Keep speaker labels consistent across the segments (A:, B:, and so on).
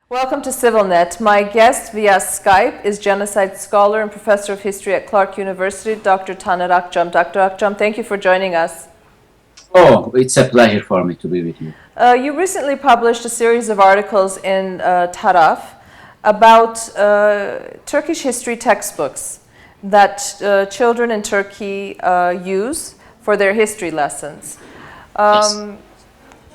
A: Welcome to CivilNet. My guest via Skype is genocide scholar and professor of history at Clark University, Dr. Taner Akcam. Dr. Akcam, thank you for joining us.
B: Oh, it's a pleasure for me to be with you.
A: You recently published a series of articles in Taraf about Turkish history textbooks that children in Turkey use for their history lessons.
B: Yes.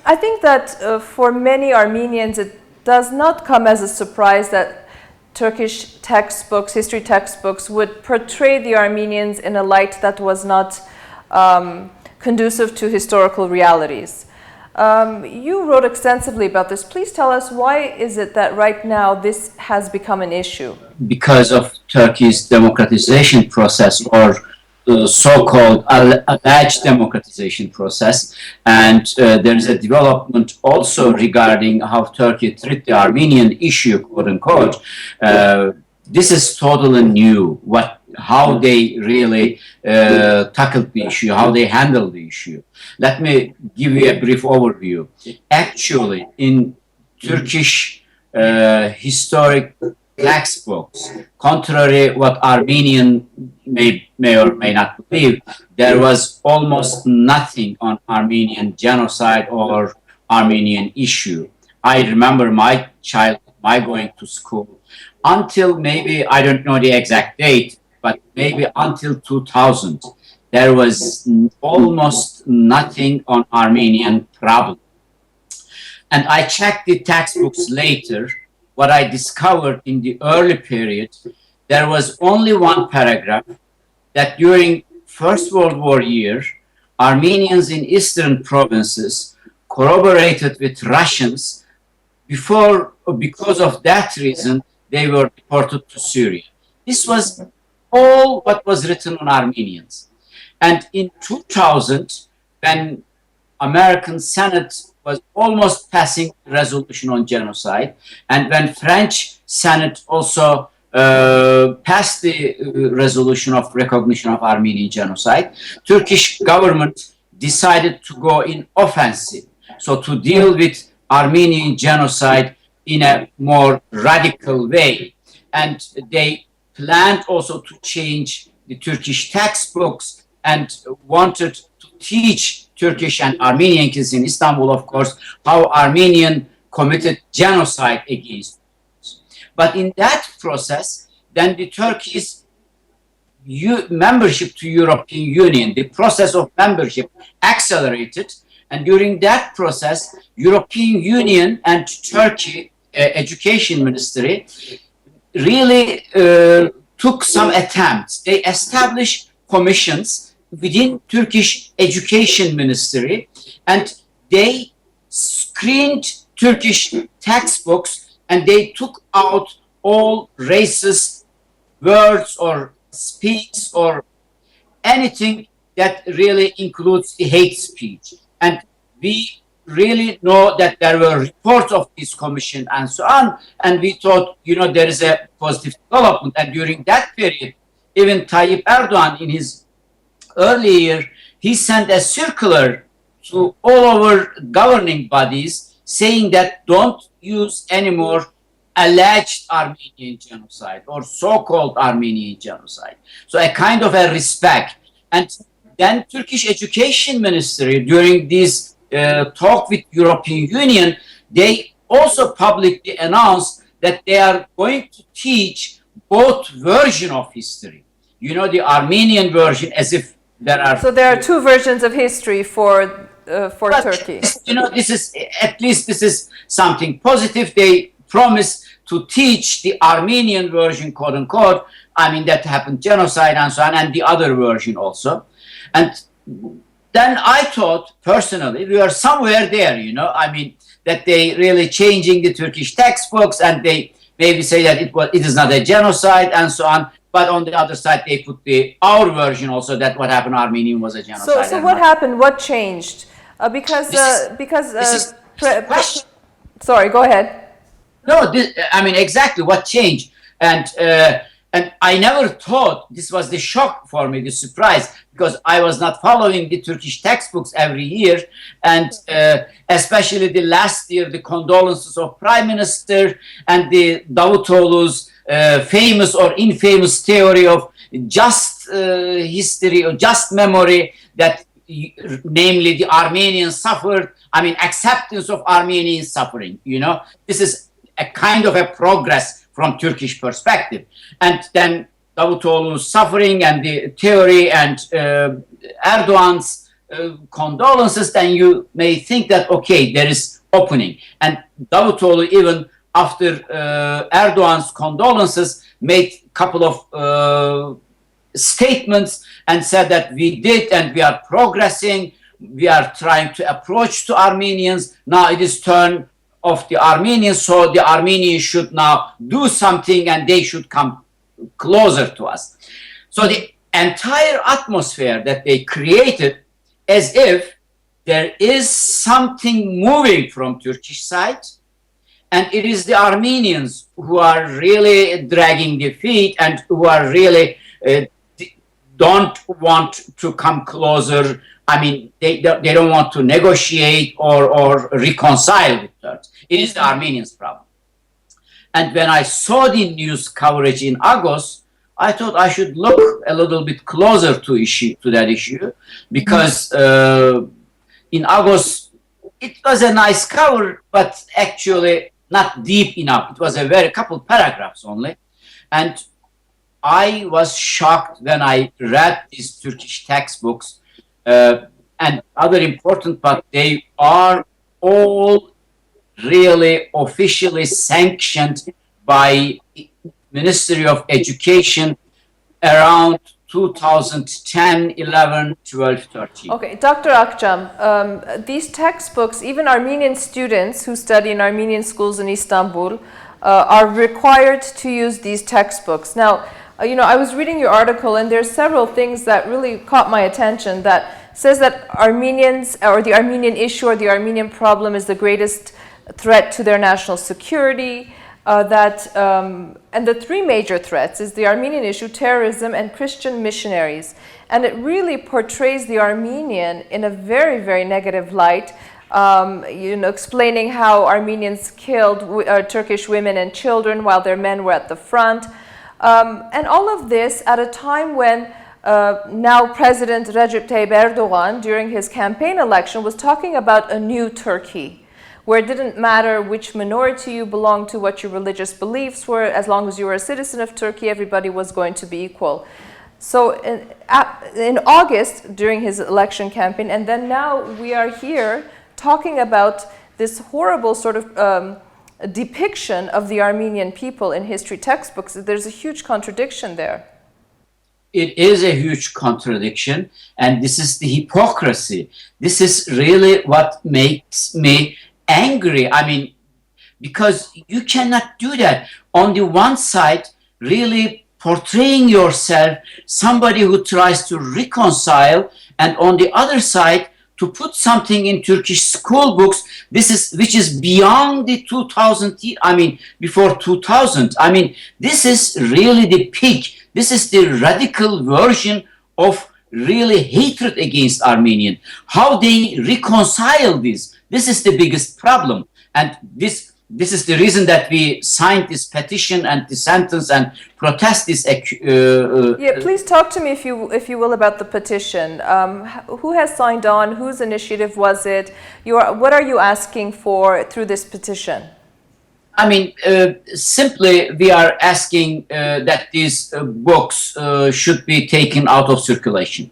A: I think that for many Armenians, it does not come as a surprise that Turkish textbooks, history textbooks, would portray the Armenians in a light that was not conducive to historical realities. You wrote extensively about this. Please tell us, why is it that right now this has become an issue?
B: Because of Turkey's democratization process, or so-called alleged democratization process, and there is a development also regarding how Turkey treats the Armenian issue, quote unquote. This is totally new. How they really tackled the issue, how they handled the issue. Let me give you a brief overview. Actually, in Turkish historic textbooks, contrary what Armenian may or may not believe, there was almost nothing on Armenian genocide or Armenian issue. I remember my going to school until maybe, I don't know the exact date, but maybe until 2000, there was almost nothing on Armenian problem. And I checked the textbooks later. What I discovered in the early period, there was only one paragraph that during First World War year, Armenians in eastern provinces collaborated with Russians because of that reason, they were deported to Syria. This was all what was written on Armenians. And in 2000, when American Senate was almost passing a resolution on genocide, and when French Senate also passed the resolution of recognition of Armenian genocide, Turkish government decided to go in offensive, so to deal with Armenian genocide in a more radical way. And they planned also to change the Turkish textbooks and wanted to teach Turkish and Armenian kids in Istanbul, of course, how Armenian committed genocide against us. But in that process, then the Turkey's membership to European Union, the process of membership accelerated. And during that process, European Union and Turkey Education Ministry really took some attempts. They established commissions within Turkish Education Ministry, and they screened Turkish textbooks, and they took out all racist words or speaks or anything that really includes the hate speech. And we really know that there were reports of this commission and so on, and we thought, there is a positive development. And during that period, even Tayyip Erdogan, in his early year, he sent a circular to all our governing bodies saying that don't use anymore alleged Armenian genocide or so-called Armenian genocide. So a kind of a respect. And then Turkish Education Ministry, during this talk with European Union, they also publicly announced that they are going to teach both versions of history. The Armenian version, as if there are...
A: So there are two versions of history for Turkey.
B: This is something positive. They promise to teach the Armenian version, quote unquote. That happened, genocide and so on, and the other version also. And then I thought, personally, we are somewhere there, that they really changing the Turkish textbooks, and they maybe say that it is not a genocide and so on. But on the other side, they put our version also, that what happened Armenian was a genocide.
A: So what happened? What changed? Sorry, go ahead.
B: No, exactly what changed. And And I never thought, this was the shock for me, the surprise, because I was not following the Turkish textbooks every year. And especially the last year, the condolences of Prime Minister and the Davutoğlu's famous or infamous theory of just history or just memory, that namely the Armenians suffered, I mean, acceptance of Armenian suffering, you know. This is a kind of a progress from Turkish perspective. And then Davutoğlu's suffering and the theory and Erdogan's condolences, then you may think that, okay, there is opening. And Davutoğlu, even after Erdogan's condolences, made a couple of statements and said that we did and we are progressing, we are trying to approach to Armenians. Now it is turn of the Armenians, so the Armenians should now do something and they should come closer to us. So the entire atmosphere that they created, as if there is something moving from Turkish side, and it is the Armenians who are really dragging the feet and who are really don't want to come closer. I mean, they don't want to negotiate or reconcile with Turks. It is the Armenians' problem. And when I saw the news coverage in August, I thought I should look a little bit closer to that issue, because in August it was a nice cover, but actually not deep enough. It was a very couple paragraphs only, and I was shocked when I read these Turkish textbooks. And other important, but they are all really officially sanctioned by Ministry of Education around 2010, 11, 12, 13.
A: Okay, Dr. Akcam, these textbooks, even Armenian students who study in Armenian schools in Istanbul are required to use these textbooks. Now, you know, I was reading your article and there's several things that really caught my attention, that says that Armenians, or the Armenian issue or the Armenian problem, is the greatest threat to their national security, and the three major threats is the Armenian issue, terrorism, and Christian missionaries. And it really portrays the Armenian in a very, very negative light, you know, explaining how Armenians killed Turkish women and children while their men were at the front. And all of this at a time when now President Recep Tayyip Erdogan, during his campaign election, was talking about a new Turkey, where it didn't matter which minority you belonged to, what your religious beliefs were, as long as you were a citizen of Turkey, everybody was going to be equal. So in August, during his election campaign, and then now we are here talking about this horrible sort of depiction of the Armenian people in history textbooks. There's a huge contradiction there.
B: It is a huge contradiction, and this is the hypocrisy. This is really what makes me angry. I mean, because you cannot do that. On the one side, really portraying yourself somebody who tries to reconcile, and on the other side, to put something in Turkish school books, which is beyond the 2000, I mean, before 2000. I mean, this is really the peak. This is the radical version of really hatred against Armenian. How they reconcile this? This is the biggest problem. And this is the reason that we signed this petition and the sentence and protest this.
A: Yeah, please talk to me, if you will, about the petition. Who has signed on? Whose initiative was it? What are you asking for through this petition?
B: I mean, simply we are asking that these books should be taken out of circulation.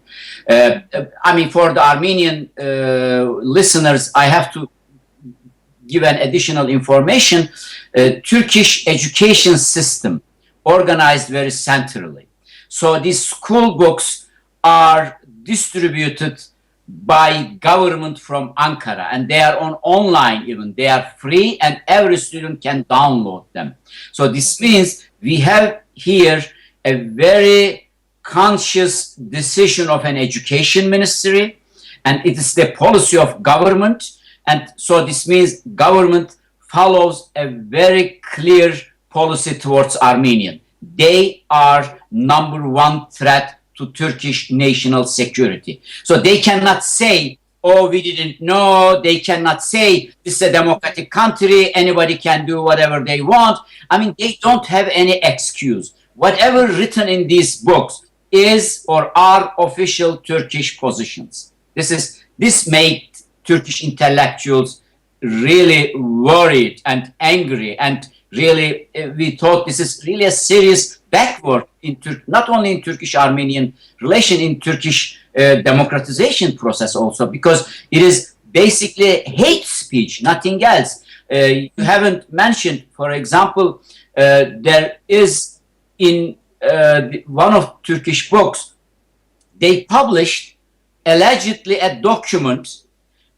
B: I mean, for the Armenian listeners, I have to give an additional information. Turkish education system organized very centrally. So these school books are distributed by government from Ankara, and they are on online even. They are free and every student can download them. So this means we have here a very conscious decision of an education ministry, and it is the policy of government. And so this means government follows a very clear policy towards Armenian. they are number one threat to Turkish national security. So they cannot say, oh, we didn't know. They cannot say this is a democratic country. Anybody can do whatever they want. I mean, they don't have any excuse. Whatever written in these books is or are official Turkish positions. This made Turkish intellectuals really worried and angry, and really we thought this is really a serious backward in not only in Turkish-Armenian relation, in Turkish democratization process also, because it is basically hate speech, nothing else. You haven't mentioned, for example, there is in one of Turkish books, they published allegedly a document,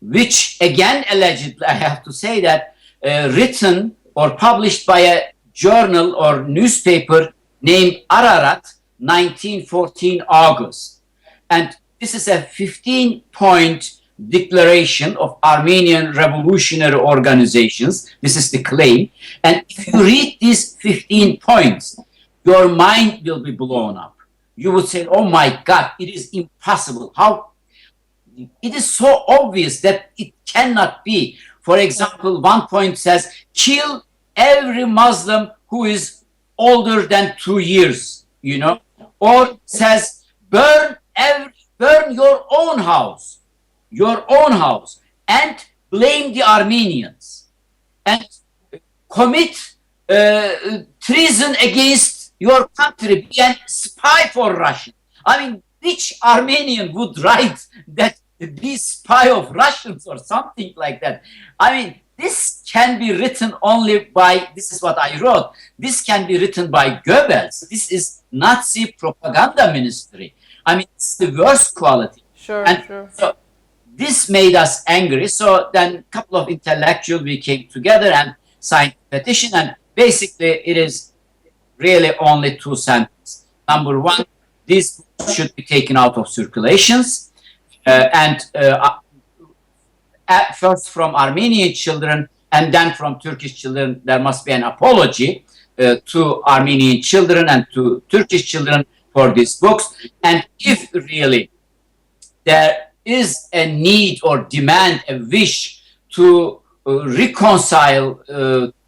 B: which again allegedly, I have to say that, written or published by a journal or newspaper named Ararat, 1914 August. And this is a 15-point declaration of Armenian revolutionary organizations. This is the claim. And if you read these 15 points, your mind will be blown up. You would say, oh my God, it is impossible. How? It is so obvious that it cannot be. For example, one point says, kill every Muslim who is older than 2 years, you know, or says, burn your own house, and blame the Armenians, and commit treason against your country, be a spy for Russia. I mean, which Armenian would write that be spy of Russians or something like that? I mean, this can be written only by, this is what I wrote, this can be written by Goebbels. This is Nazi propaganda ministry. I mean, it's the worst quality.
A: Sure.
B: So this made us angry. So then a couple of intellectuals, we came together and signed a petition. And basically, it is really only two sentences. Number one, these books should be taken out of circulations. First from Armenian children and then from Turkish children, there must be an apology to Armenian children and to Turkish children for these books. And if really there is a need or demand, a wish to reconcile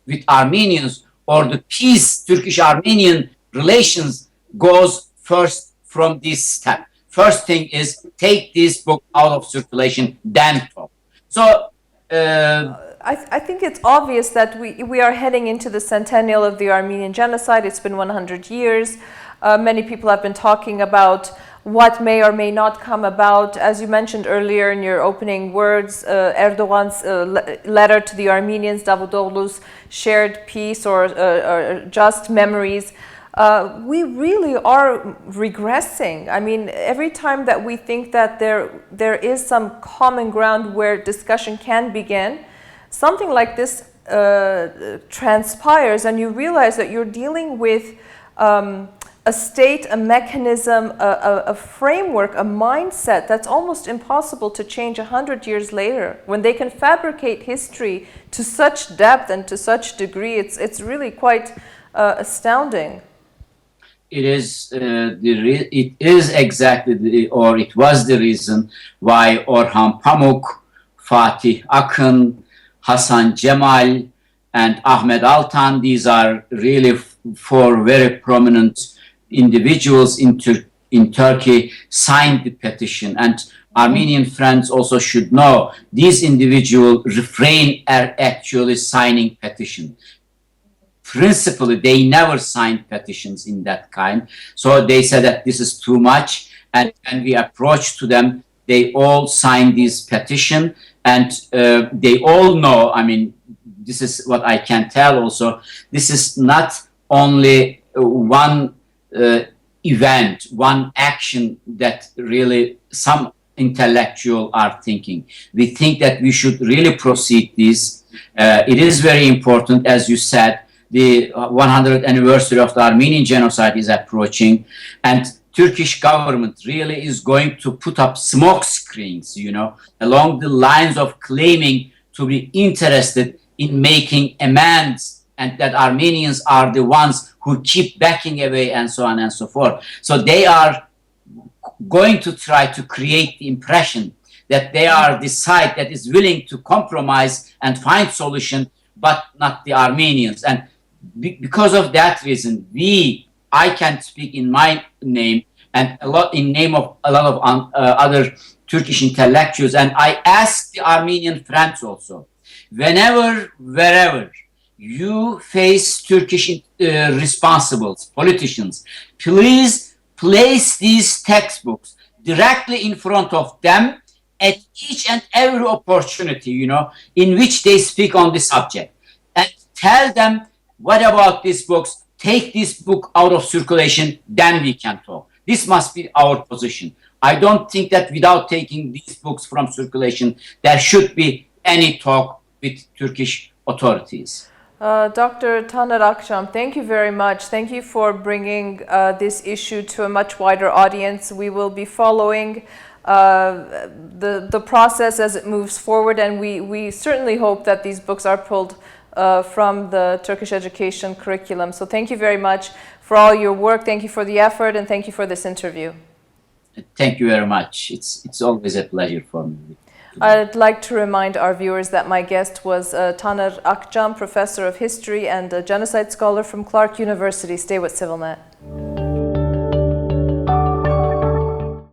B: with Armenians, or the peace, Turkish-Armenian relations goes first from this step. First thing is take this book out of circulation, then talk. So
A: I think it's obvious that we are heading into the centennial of the Armenian genocide. It's been 100 years. Many people have been talking about what may or may not come about. As you mentioned earlier in your opening words, Erdogan's letter to the Armenians, Davutoglu's shared peace or just memories. We really are regressing. I mean, every time that we think that there is some common ground where discussion can begin, something like this transpires, and you realize that you're dealing with a state, a mechanism, a framework, a mindset that's almost impossible to change 100 years later. When they can fabricate history to such depth and to such degree, it's really quite astounding.
B: It is exactly it was the reason why Orhan Pamuk, Fatih Akın, Hasan Cemal, and Ahmet Altan, these are really four very prominent individuals in Turkey, signed the petition. And Armenian friends also should know these individuals refrain actually signing petitions. Principally, they never signed petitions in that kind. So they said that this is too much. And when we approached to them, they all signed this petition. And they all know, I mean, this is what I can tell also, this is not only one event, one action that really some intellectual are thinking. We think that we should really proceed this. It is very important, as you said, the 100th anniversary of the Armenian genocide is approaching, and Turkish government really is going to put up smoke screens, you know, along the lines of claiming to be interested in making amends and that Armenians are the ones who keep backing away and so on and so forth. So they are going to try to create the impression that they are the side that is willing to compromise and find solution, but not the Armenians. And because of that reason, I can speak in my name and in name of a lot of other Turkish intellectuals, and I ask the Armenian friends also, wherever you face Turkish responsibles, politicians, please place these textbooks directly in front of them at each and every opportunity, in which they speak on the subject, and tell them, what about these books? Take this book out of circulation, then we can talk. This must be our position. I don't think that without taking these books from circulation, there should be any talk with Turkish authorities.
A: Dr. Taner Akcam, thank you very much. Thank you for bringing this issue to a much wider audience. We will be following the process as it moves forward, and we certainly hope that these books are pulled from the Turkish education curriculum. So thank you very much for all your work. Thank you for the effort, and thank you for this interview.
B: Thank you very much. It's always a pleasure for me.
A: I'd like to remind our viewers that my guest was Taner Akcam, Professor of History and a Genocide Scholar from Clark University. Stay with CivilNet.